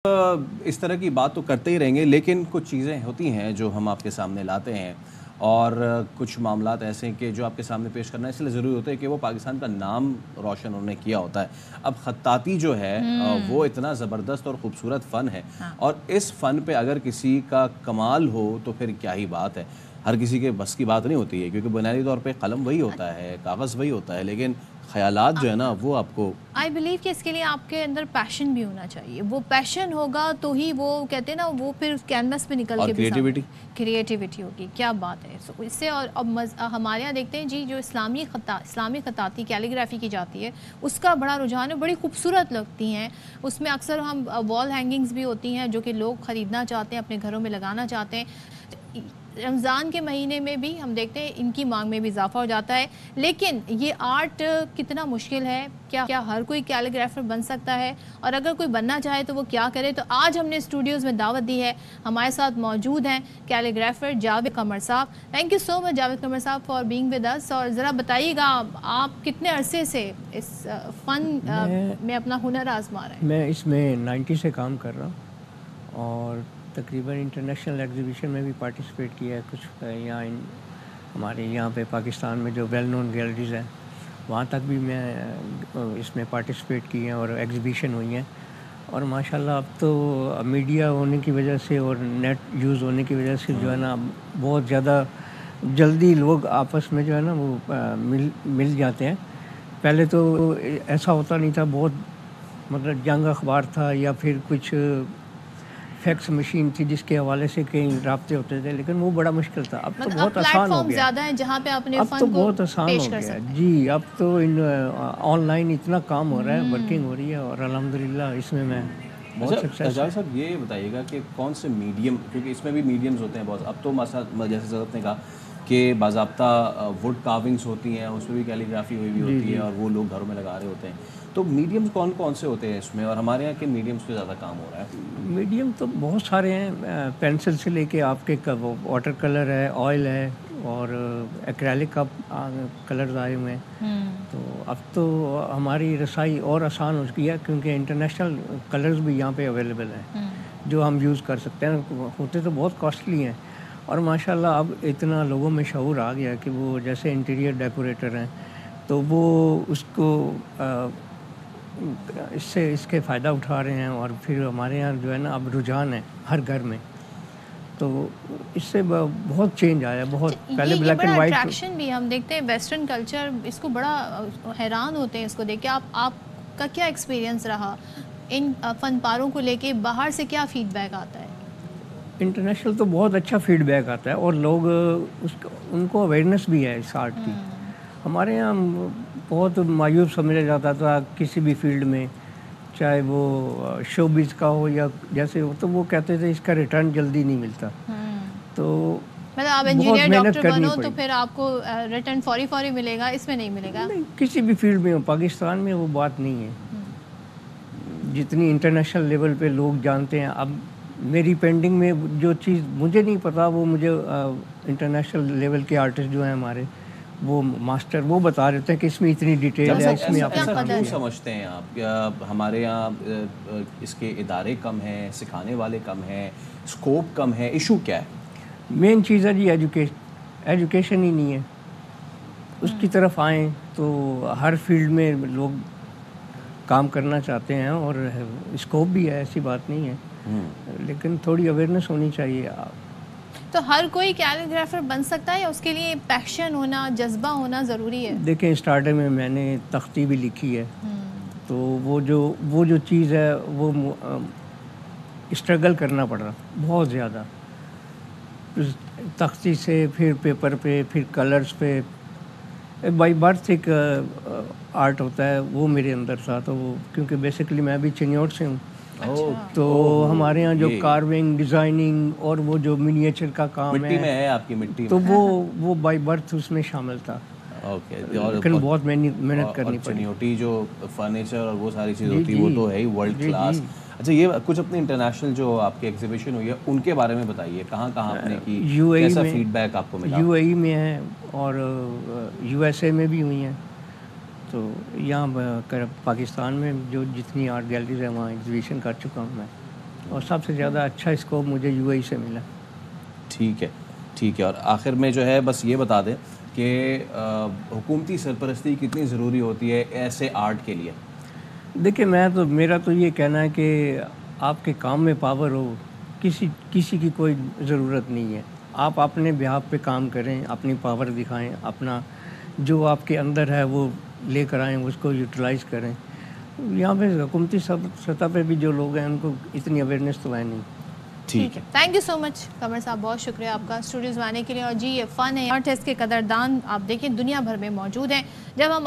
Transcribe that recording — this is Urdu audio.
اس طرح کی بات تو کرتے ہی رہیں گے، لیکن کچھ چیزیں ہوتی ہیں جو ہم آپ کے سامنے لاتے ہیں، اور کچھ معاملات ایسے ہیں کہ جو آپ کے سامنے پیش کرنا اس لیے ضروری ہوتا ہے کہ وہ پاکستان کا نام روشن انہوں نے کیا ہوتا ہے۔ اب خطاطی جو ہے وہ اتنا زبردست اور خوبصورت فن ہے، اور اس فن پہ اگر کسی کا کمال ہو تو پھر کیا ہی بات ہے۔ ہر کسی کے بس کی بات نہیں ہوتی ہے، کیونکہ بنیادی طور پہ قلم وہی ہوتا ہے، کاغذ وہی ہوتا ہے، لیکن خیالات جو ہے نا وہ آپ کو آئی بلیو کہ اس کے لیے آپ کے اندر پیشن بھی ہونا چاہیے۔ وہ پیشن ہوگا تو ہی وہ کہتے ہیں نا وہ پھر کینوس پہ نکل کے بھی کریٹیوٹی ہوگی۔ کیا بات ہے اس سے۔ اور اب ہمارے یہاں دیکھتے ہیں جی جو اسلامی خطاطی کیلیگرافی کی جاتی ہے اس کا بڑا رجحان ہے، بڑی خوبصورت لگتی ہیں۔ اس میں اکثر ہم وال ہینگنگز بھی ہوتی ہیں جو کہ لوگ خریدنا چاہتے ہیں، اپنے گھروں میں لگانا چاہتے ہیں۔ رمضان کے مہینے میں بھی ہم دیکھتے ہیں ان کی مانگ میں بھی اضافہ ہو جاتا ہے، لیکن یہ آرٹ کتنا مشکل ہے، کیا ہر کوئی کیلیگرافر بن سکتا ہے، اور اگر کوئی بننا چاہے تو وہ کیا کرے؟ تو آج ہم نے اسٹوڈیوز میں دعوت دی ہے، ہمارے ساتھ موجود ہیں کیلیگرافر جاوید قمر صاحب۔ تھینک یو سو مچ جاوید قمر صاحب فار بینگ ود اس۔ اور ذرا بتائیے گا آپ کتنے عرصے سے اس فن میں اپنا ہنر آزما رہے ہیں؟ میں اس میں 90 سے کام کر رہا ہوں، اور تقریباً انٹرنیشنل ایگزیبیشن میں بھی پارٹیسپیٹ کیا ہے کچھ یہاں ہمارے یہاں پہ پاکستان میں جو ویل نون گیلریز ہیں وہاں تک بھی میں اس میں پارٹیسپیٹ کی ہیں اور ایگزیبیشن ہوئی ہیں۔ اور ماشاءاللہ اب تو میڈیا ہونے کی وجہ سے اور نیٹ یوز ہونے کی وجہ سے جو ہے نا بہت زیادہ جلدی لوگ آپس میں جو ہے نا وہ مل جاتے ہیں۔ پہلے تو ایسا ہوتا نہیں تھا، بہت مطلب جنگ اخبار تھا یا پھر کچھ فیکس مشین تھی جس کے حوالے سے کئی رابطے ہوتے تھے، لیکن وہ بڑا مشکل تھا۔ اب تو بہت آسان ہو گیا، زیادہ ہیں جہاں پہ اپنے اب تو فن کو بہت آسان ہو گیا جی۔ اب تو آن لائن اتنا کام ہو رہا ہے، ورکنگ ہو رہی ہے، اور الحمدللہ اس میں بہت سکسیس۔ جاوید صاحب یہ بتائیے گا کہ کون سے میڈیم، کیونکہ اس میں بھی میڈیمز ہوتے ہیں بہت، اب تو جیسے حضرت نے کہا کہ باضابطہ ووڈ کارونگز ہوتی ہیں، اس میں بھی کیلیگرافی ہوئی بھی ہوتی ہے اور وہ لوگ گھروں میں لگا رہے ہوتے ہیں، تو میڈیمز کون کون سے ہوتے ہیں اس میں، اور ہمارے یہاں کے میڈیمز پہ زیادہ کام ہو رہا ہے؟ میڈیم تو بہت سارے ہیں، پینسل سے لے کے آپ کے واٹر کلر ہے، آئل ہے، اور ایکریلک کا کلرز آئے ہوئے ہیں۔ تو اب تو ہماری رسائی اور آسان ہو چکی ہے، کیونکہ انٹرنیشنل کلرز بھی یہاں پہ اویلیبل ہیں جو ہم یوز کر سکتے ہیں۔ ہوتے تو بہت کاسٹلی ہیں، اور ماشاءاللہ اب اتنا لوگوں میں شعور آ گیا کہ وہ جیسے انٹیریئر ڈیکوریٹر ہیں تو وہ اس کو اس کے فائدہ اٹھا رہے ہیں، اور پھر ہمارے یہاں جو ہے نا اب رجحان ہے ہر گھر میں، تو اس سے بہت چینج آیا، بہت پہلے بلیک اینڈ وائٹ اٹریکشن بھی ہم دیکھتے ہیں، ویسٹرن کلچر اس کو بڑا حیران ہوتے ہیں اس کو دیکھ کے۔ آپ کا کیا ایکسپیرینس رہا ان فن پاروں کو لے کے؟ باہر سے کیا فیڈ بیک آتا ہے؟ انٹرنیشنل تو بہت اچھا فیڈ بیک آتا ہے، اور لوگ ان کو اویئرنیس بھی ہے اس آرٹ کی۔ ہمارے یہاں بہت مایوب سمجھا جاتا تھا کسی بھی فیلڈ میں، چاہے وہ شو بیز کا ہو یا جیسے ہو، تو وہ کہتے تھے اس کا ریٹرن جلدی نہیں ملتا، تو مطلب آپ انجینئر ڈاکٹر بنو تو پھر آپ کو ریٹرن فوری ملے گا، اس میں نہیں ملے گا؟ کسی بھی فیلڈ میں ہو، پاکستان میں وہ بات نہیں ہے جتنی انٹرنیشنل لیول پہ لوگ جانتے ہیں۔ اب میری پینٹنگ میں جو چیز مجھے نہیں پتا وہ مجھے انٹرنیشنل لیول کے آرٹسٹ جو ہیں ہمارے، وہ ماسٹر وہ بتا رہے تھے کہ اس میں اتنی ڈیٹیل ہے، اس میں آپ ایسا کیوں سمجھتے ہیں آپ؟ کیا ہمارے یہاں اس کے ادارے کم ہیں، سکھانے والے کم ہیں، اسکوپ کم ہے، ایشو کیا ہے؟ مین چیز ہے جی ایجوکیشن ہی نہیں ہے۔ اس کی طرف آئیں تو ہر فیلڈ میں لوگ کام کرنا چاہتے ہیں، اور اسکوپ بھی ہے، ایسی بات نہیں ہے، لیکن تھوڑی اویئرنیس ہونی چاہیے۔ تو ہر کوئی کیلیگرافر بن سکتا ہے یا اس کے لیے پیشن ہونا، جذبہ ہونا ضروری ہے؟ دیکھیں اسٹارٹنگ میں میں نے تختی بھی لکھی ہے، تو وہ جو چیز ہے وہ اسٹرگل کرنا پڑا بہت زیادہ، تختی سے پھر پیپر پہ، پھر کلرز پہ، بائی برتھ ایک آرٹ ہوتا ہے وہ میرے اندر تھا۔ تو وہ کیونکہ بیسیکلی میں بھی چنیوٹ سے ہوں، تو ہمارے یہاں جو کارونگ، ڈیزائننگ اور وہ جو منیچر کا کام مٹی میں ہے آپ کی مٹی تو وہ بائی برتھ اس میں شامل تھا، لیکن بہت محنت کرنی پڑی۔ چنیوٹی جو فرنیچر اور وہ ساری چیز ہوتی ہے وہ تو ہے ہی ورلڈ کلاس۔ اچھا یہ کچھ اپنے انٹرنیشنل جو آپ کی ایگزیبیشن ہوئی ہے ان کے بارے میں بتائیے، کہاں آپ نے کی، کیسا فیڈ بیک آپ کو ملا؟ یو اے ای میں ہے اور یو ایس اے میں بھی ہوئی ہیں، تو یہاں پاکستان میں جو جتنی آرٹ گیلریز ہیں وہاں ایگزیبیشن کر چکا ہوں میں۔ اور سب سے زیادہ اچھا اسکوپ مجھے UAE سے ملا. ٹھیک ہے. اور آخر میں جو ہے بس یہ بتا دیں کہ حکومتی سرپرستی کتنی ضروری ہوتی ہے ایسے آرٹ کے لیے؟ دیکھیں میرا تو یہ کہنا ہے کہ آپ کے کام میں پاور ہو، کسی کی کوئی ضرورت نہیں ہے. آپ اپنے بہاف پہ کام کریں، اپنی پاور دکھائیں، اپنا جو آپ کے اندر ہے وہ لے کر آئیں، اس کو یوٹیلائز کریں. یہاں پہ حکومتی سطح پہ بھی جو لوگ ہیں ان کو اتنی اویئرنیس تو ہے نہیں. ٹھیک ہے. تھینک یو سو مچ قمر صاحب، بہت شکریہ آپ کا اسٹوڈیوز میں آنے کے لیے. اور جی یہ فن ہے، آرٹسٹ کے قدردان آپ دیکھیں دنیا بھر میں موجود ہیں. جب ہم